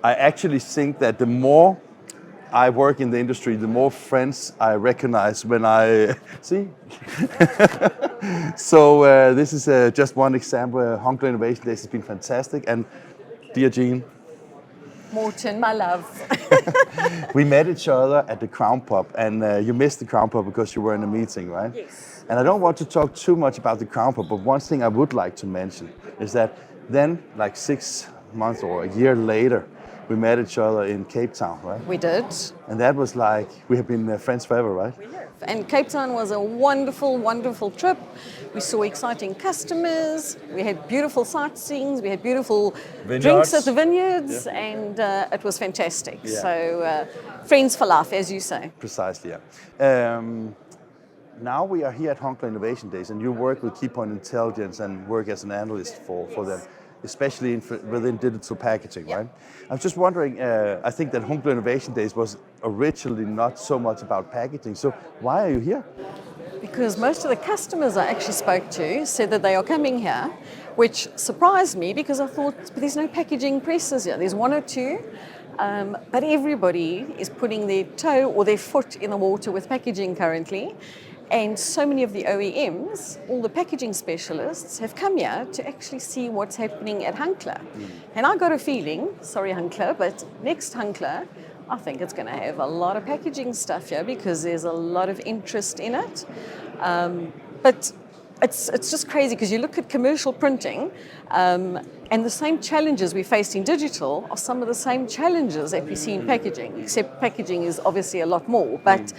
I actually think that the more I work in the industry, the more friends I recognize when I see. So this is just one example. Hunkeler Innovation Days has been fantastic, and dear Jean, Morten, my love. we met each other at the Crown Pub, and you missed the Crown Pub because you were in a meeting, right? Yes. And I don't want to talk too much about the Crown Pub, but one thing I would like to mention is that then, like 6 months or a year later, we met each other in Cape Town, right? We did. And that was like, we have been friends forever, right? We have. And Cape Town was a wonderful, wonderful trip. We saw exciting customers. We had beautiful sightseeing. We had beautiful drinks at the vineyards, and it was fantastic. Yeah. So, friends for life, as you say. Precisely, yeah. Now we are here at Hunkeler Innovation Days, and you work with Keypoint Intelligence and work as an analyst for them, especially within digital packaging, right? I was just wondering, I think that Hunkeler Innovation Days was originally not so much about packaging, so why are you here? Because most of the customers I actually spoke to said that they are coming here, which surprised me because I thought, but there's no packaging presses here. There's one or two, but everybody is putting their toe or their foot in the water with packaging currently. And so many of the OEMs, all the packaging specialists, have come here to actually see what's happening at Hunkeler. And I got a feeling, sorry Hunkeler, but next Hunkeler, I think it's going to have a lot of packaging stuff here because there's a lot of interest in it. But it's just crazy because you look at commercial printing and the same challenges we faced in digital are some of the same challenges that we see in packaging, except packaging is obviously a lot more. But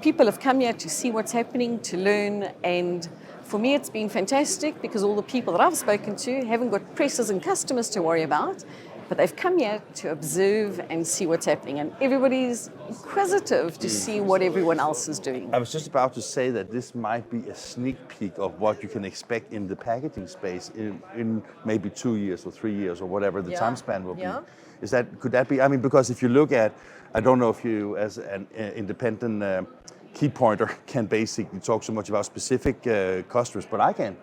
people have come here to see what's happening, to learn, and for me it's been fantastic because all the people that I've spoken to haven't got presses and customers to worry about, but they've come here to observe and see what's happening, and everybody's inquisitive to see what everyone else is doing. I was just about to say that this might be a sneak peek of what you can expect in the packaging space in maybe 2 years or 3 years or whatever the time span will be. Could that be? I mean, because if you look at, I don't know if you as an independent key pointer can basically talk so much about specific customers, but I can,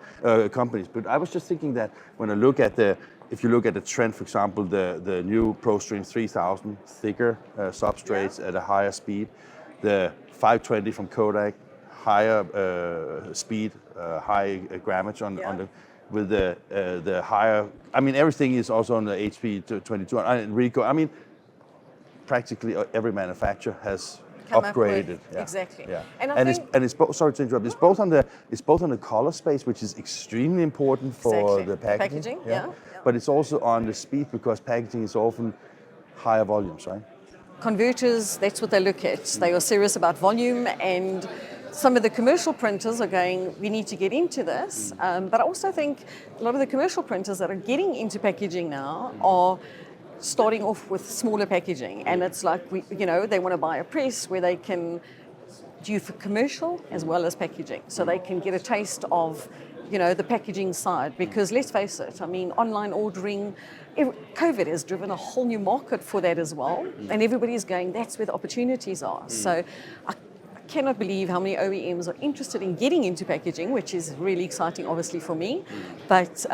companies. But I was just thinking that when I look at if you look at the trend, for example, the new ProStream 3000, thicker substrates at a higher speed, the 520 from Kodak, higher speed, high grammage on the, with the higher, I mean, everything is also on the HP 22 and Ricoh. I mean, practically every manufacturer has upgraded. Exactly. Yeah. And it's sorry to interrupt. It's both on the color space, which is extremely important for the packaging. But it's also on the speed because packaging is often higher volumes, right? Converters, that's what they look at. They are serious about volume, and some of the commercial printers are going, we need to get into this. But I also think a lot of the commercial printers that are getting into packaging now are starting off with smaller packaging, and it's like they want to buy a press where they can do for commercial as well as packaging, so they can get a taste of the packaging side. Because let's face it, I mean, online ordering, COVID has driven a whole new market for that as well, and everybody's going, that's where the opportunities are. So I cannot believe how many OEMs are interested in getting into packaging, which is really exciting, obviously, for me. But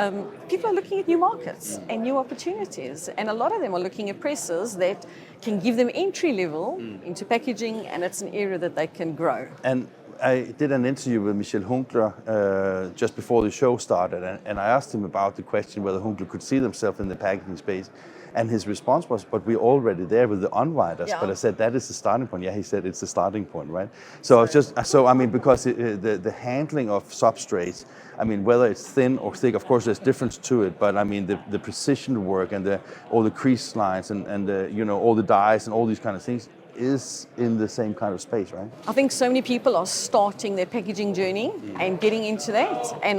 people are looking at new markets and new opportunities, and a lot of them are looking at presses that can give them entry level into packaging, and it's an area that they can grow. And I did an interview with Michel Hunkeler just before the show started, and I asked him about the question whether Hunkeler could see themselves in the packaging space. And his response was, but we're already there with the unwinders. But I said, that is the starting point. Yeah, he said it's the starting point, right? So it's just, I mean, because the handling of substrates, I mean, whether it's thin or thick, of course there's difference to it, but I mean, the precision work and all the crease lines and all the dyes and all these kind of things is in the same kind of space, right? I think so many people are starting their packaging journey and getting into that, and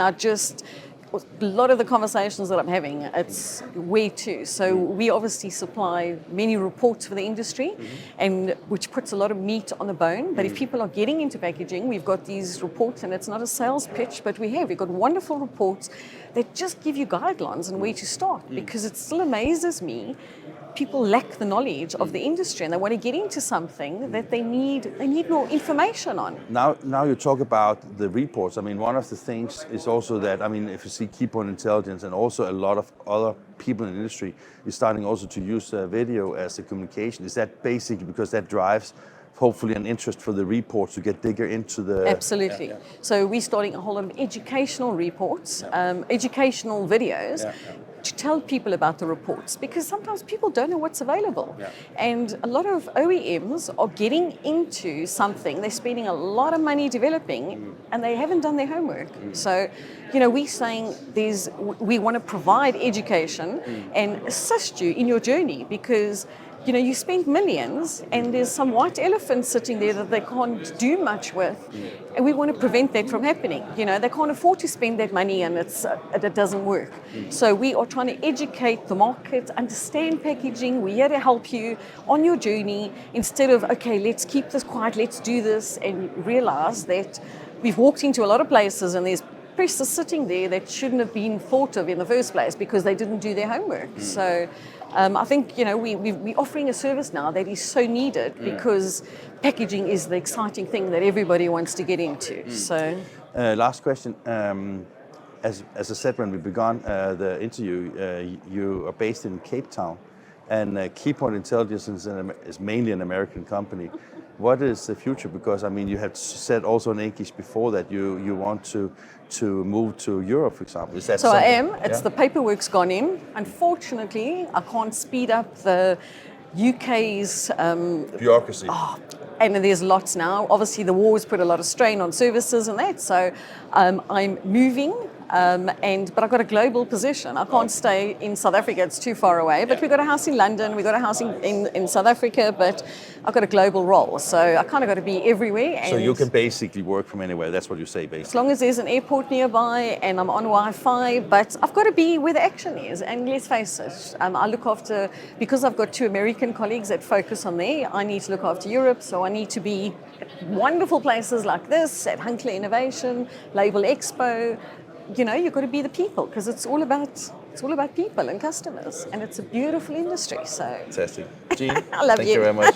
a lot of the conversations that I'm having, it's where to. So we obviously supply many reports for the industry, and which puts a lot of meat on the bone. But if people are getting into packaging, we've got these reports, and it's not a sales pitch, but we've got wonderful reports that just give you guidelines on where to start, because it still amazes me. people lack the knowledge of the industry and they want to get into something that they need more information on. Now you talk about the reports. I mean, one of the things is also that, I mean, if you see Keypoint Intelligence and also a lot of other people in the industry is starting also to use video as a communication. Is that basically because that drives hopefully an interest for the reports to get bigger into the... Absolutely. So we're starting a whole lot of educational reports, educational videos, to tell people about the reports, because sometimes people don't know what's available. And a lot of OEMs are getting into something, they're spending a lot of money developing, and they haven't done their homework. So, you know, we're saying we want to provide education and assist you in your journey, because you know, you spend millions and there's some white elephant sitting there that they can't do much with. And we want to prevent that from happening. You know, they can't afford to spend that money and it doesn't work. So we are trying to educate the market, understand packaging. We're here to help you on your journey instead of, okay, let's keep this quiet, let's do this, and realize that we've walked into a lot of places and there's presses sitting there that shouldn't have been thought of in the first place because they didn't do their homework. So I think, you know, we're offering a service now that is so needed because packaging is the exciting thing that everybody wants to get into. So, last question. As I said when we began the interview, you are based in Cape Town, and Keypoint Intelligence is mainly an American company. What is the future? Because I mean, you had said also in INKISH before that you want to move to Europe, for example. Is that so something? I am. It's the paperwork's gone in. Unfortunately, I can't speed up the UK's bureaucracy. And there's lots now. Obviously, the war has put a lot of strain on services and that. So I'm moving. But I've got a global position. I can't stay in South Africa, it's too far away. But we've got a house in London, we've got a house in South Africa, but I've got a global role. So I kind of got to be everywhere. And so you can basically work from anywhere, that's what you say basically? As long as there's an airport nearby and I'm on Wi-Fi, but I've got to be where the action is. And let's face it, I look after, because I've got 2 American colleagues that focus on there, I need to look after Europe, so I need to be at wonderful places like this, at Hunkeler Innovation, Label Expo. You know, you've got to be the people, because it's all about people and customers, and it's a beautiful industry. So fantastic. Jean, I love thank you very much.